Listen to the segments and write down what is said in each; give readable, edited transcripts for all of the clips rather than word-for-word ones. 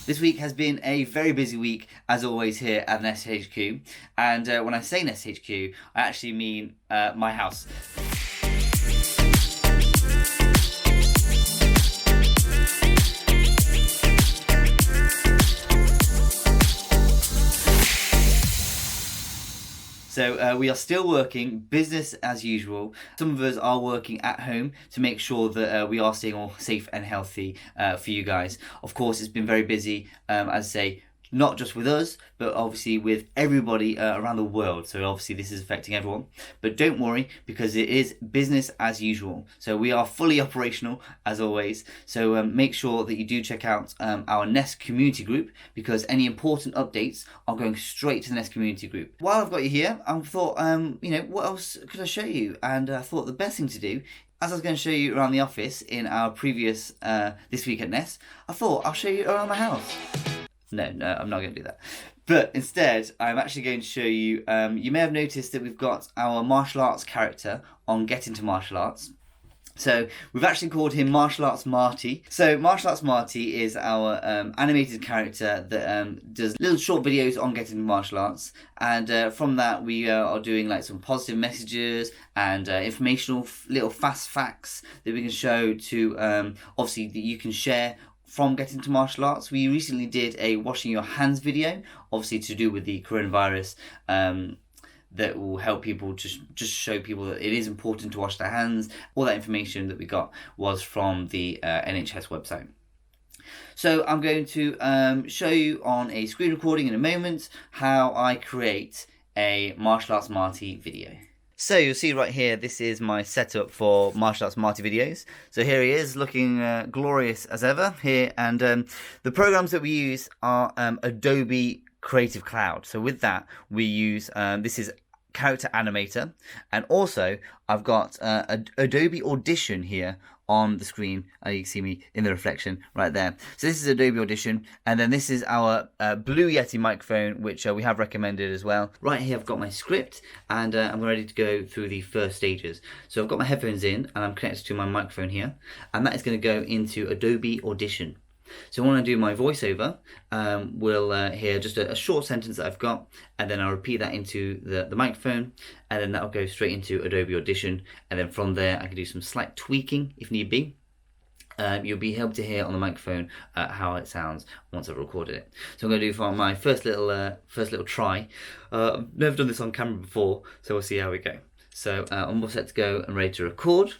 This week has been a very busy week, as always, here at Nest HQ. And when I say Nest HQ, I actually mean my house. So we are still working business as usual. Some of us are working at home to make sure that we are staying all safe and healthy for you guys. Of course, it's been very busy, as I say, not just with us, but obviously with everybody around the world. So obviously this is affecting everyone. But don't worry, because it is business as usual. So we are fully operational, as always. So make sure that you do check out our Nest community group, because any important updates are going straight to the Nest community group. While I've got you here, I thought, what else could I show you? And I thought the best thing to do, as I was going to show you around the office in our previous This Week at Nest, I thought I'll show you around my house. No, I'm not going to do that. But instead, I'm actually going to show you, you may have noticed that we've got our martial arts character on Get Into Martial Arts. So we've actually called him Martial Arts Marty. So Martial Arts Marty is our animated character that does little short videos on Get Into Martial Arts. And from that we are doing like some positive messages and informational little fast facts that we can show to, obviously, that you can share from Get Into Martial Arts. We recently did a washing your hands video, obviously to do with the coronavirus, that will help people, just show people that it is important to wash their hands. All that information that we got was from the NHS website. So I'm going to show you on a screen recording in a moment how I create a Martial Arts Marty video. So you'll see right here, this is my setup for Martial Arts Marty videos. So here he is, looking glorious as ever here. And the programs that we use are Adobe Creative Cloud. So with that, we use, this is Character Animator. And also, I've got Adobe Audition here on the screen. You can see me in the reflection right there. So this is Adobe Audition, and then this is our Blue Yeti microphone, which we have recommended as well. Right here I've got my script, and I'm ready to go through the first stages. So I've got my headphones in, and I'm connected to my microphone here, and that is going to go into Adobe Audition. So when I do my voiceover, we'll hear just a short sentence that I've got, and then I'll repeat that into the microphone, and then that'll go straight into Adobe Audition, and then from there I can do some slight tweaking if need be. You'll be able to hear on the microphone how it sounds once I've recorded it. So I'm going to do for my first little try. I've never done this on camera before, so we'll see how we go. So I'm all set to go and ready to record.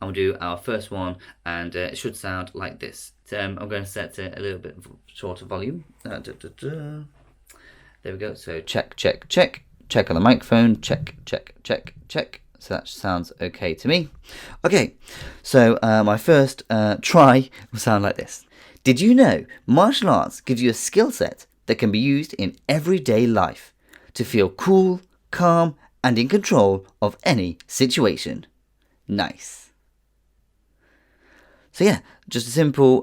And we'll do our first one, and it should sound like this. I'm going to set a little bit shorter volume. There we go. So check on the microphone. Check. So that sounds okay to me. Okay, so my first try will sound like this. Did you know martial arts gives you a skill set that can be used in everyday life to feel cool, calm, and in control of any situation? Nice. So yeah, just a simple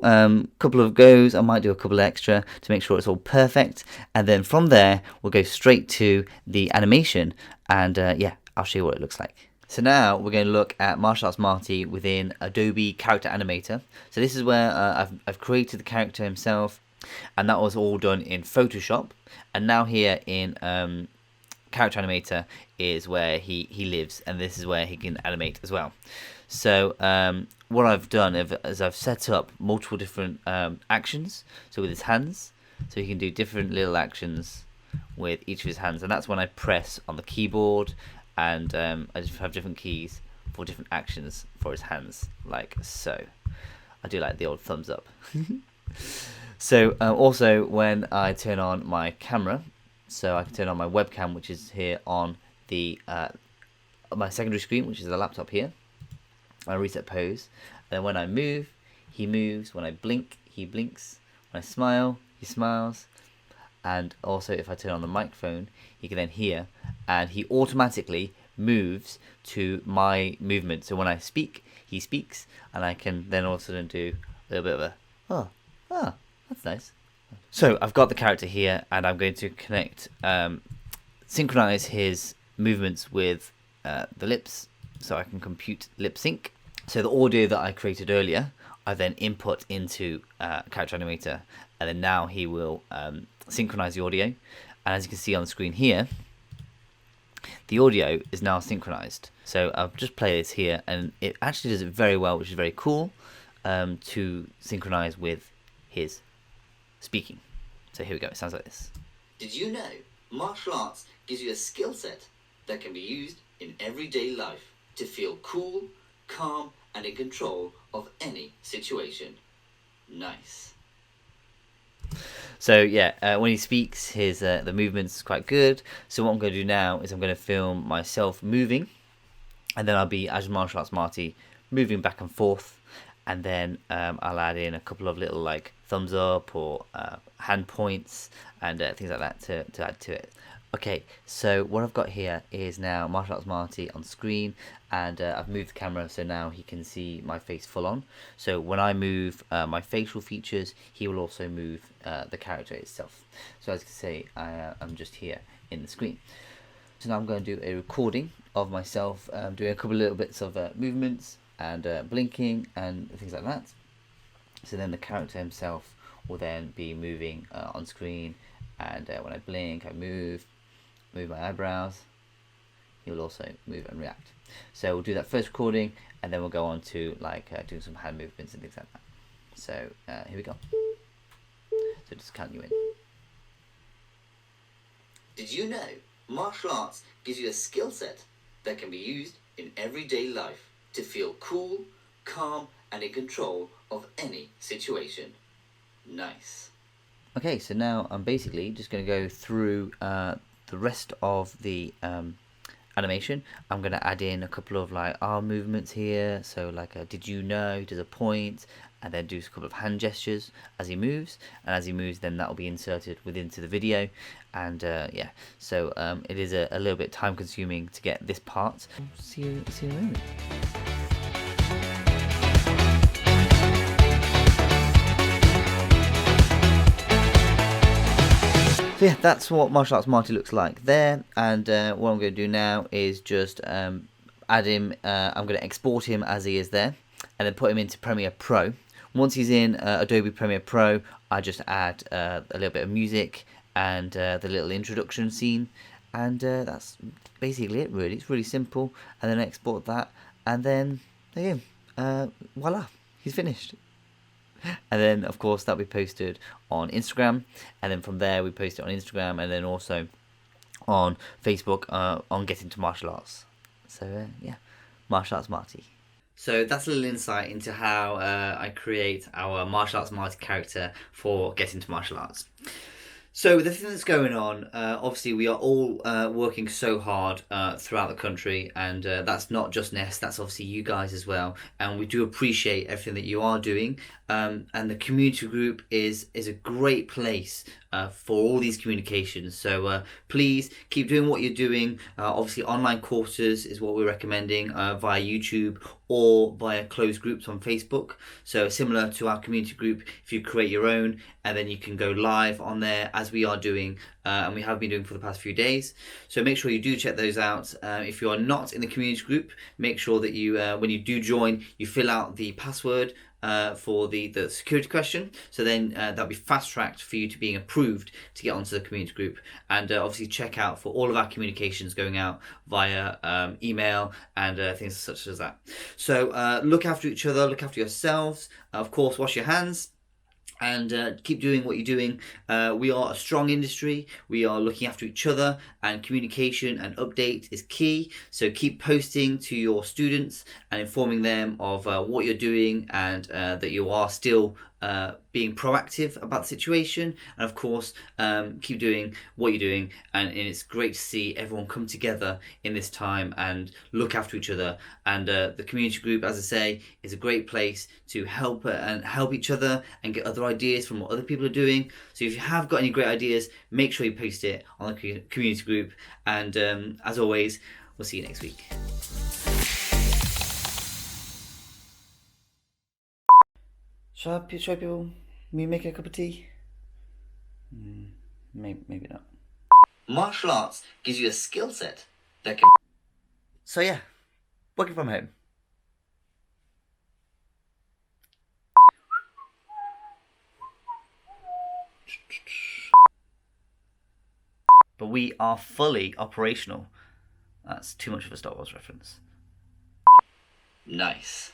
couple of goes. I might do a couple extra to make sure it's all perfect. And then from there, we'll go straight to the animation. And yeah, I'll show you what it looks like. So now we're going to look at Martial Arts Marty within Adobe Character Animator. So this is where I've created the character himself. And that was all done in Photoshop. And now here in Character Animator is where he lives. And this is where he can animate as well. So what I've done is I've set up multiple different actions. So with his hands, so he can do different little actions with each of his hands, and that's when I press on the keyboard, and I just have different keys for different actions for his hands, like so. I do like the old thumbs up. So also when I turn on my camera, so I can turn on my webcam, which is here on the my secondary screen, which is the laptop here. I reset pose, and then when I move, he moves. When I blink, he blinks. When I smile, he smiles. And also, if I turn on the microphone, he can then hear, and he automatically moves to my movement. So when I speak, he speaks, and I can then also do a little bit of a that's nice. So I've got the character here, and I'm going to connect, synchronize his movements with the lips, so I can compute lip sync. So the audio that I created earlier, I then input into Character Animator, and then now he will synchronize the audio. And as you can see on the screen here, the audio is now synchronized. So I'll just play this here, and it actually does it very well, which is very cool, to synchronize with his speaking. So here we go, it sounds like this. Did you know martial arts gives you a skill set that can be used in everyday life to feel cool, calm, and in control of any situation? Nice. So yeah, when he speaks, his the movement's quite good. So what I'm going to do now is I'm going to film myself moving, and then I'll be as Martial Arts Marty moving back and forth, and then I'll add in a couple of little like thumbs up or hand points and things like that to add to it. Okay, so what I've got here is now Martial Arts Marty on screen, and I've moved the camera so now he can see my face full on. So when I move my facial features, he will also move the character itself. So as you can see, I'm just here in the screen. So now I'm going to do a recording of myself doing a couple of little bits of movements and blinking and things like that. So then the character himself will then be moving on screen, and when I blink, I move my eyebrows, he will also move and react. So we'll do that first recording, and then we'll go on to like doing some hand movements and things like that. So here we go. So just count you in. Did you know martial arts gives you a skill set that can be used in everyday life to feel cool, calm, and in control of any situation? Nice. Okay, so now I'm basically just going to go through the rest of the animation. I'm going to add in a couple of like arm movements here. So like a did you know, does a point, and then do a couple of hand gestures as he moves. And as he moves, then that will be inserted into the video. And yeah, so it is a little bit time consuming to get this part. See you in a moment. So yeah, that's what Martial Arts Marty looks like there, and what I'm going to do now is just add him, I'm going to export him as he is there, and then put him into Premiere Pro. Once he's in Adobe Premiere Pro, I just add a little bit of music and the little introduction scene, and that's basically it really. It's really simple, and then I export that, and then there you go, voila, he's finished. And then of course that'll be posted on Instagram, and then from there we post it on Instagram, and then also on Facebook on Get Into Martial Arts. So yeah, Martial Arts Marty. So that's a little insight into how I create our Martial Arts Marty character for Get Into Martial Arts. So the thing that's going on, obviously we are all working so hard throughout the country, and that's not just Nest, that's obviously you guys as well, and we do appreciate everything that you are doing, and the community group is a great place for all these communications. So please keep doing what you're doing. Obviously online courses is what we're recommending via YouTube or via closed groups on Facebook. So similar to our community group, if you create your own, and then you can go live on there as we are doing, and we have been doing for the past few days. So make sure you do check those out. If you are not in the community group, make sure that you, when you do join, you fill out the password for the security question, so then that'll be fast tracked for you to being approved to get onto the community group. And obviously check out for all of our communications going out via email and things such as that. So look after each other, look after yourselves, of course wash your hands, and keep doing what you're doing. We are a strong industry, we are looking after each other, and communication and update is key. So keep posting to your students and informing them of what you're doing, and that you are still being proactive about the situation. And of course keep doing what you're doing, and it's great to see everyone come together in this time and look after each other. And the community group, as I say, is a great place to help each other and get other ideas from what other people are doing. So if you have got any great ideas, make sure you post it on the community group. And as always, we'll see you next week. Should I people me make a cup of tea? Maybe not. Martial arts gives you a skill set that can... So yeah, working from home. but we are fully operational. That's too much of a Star Wars reference. Nice.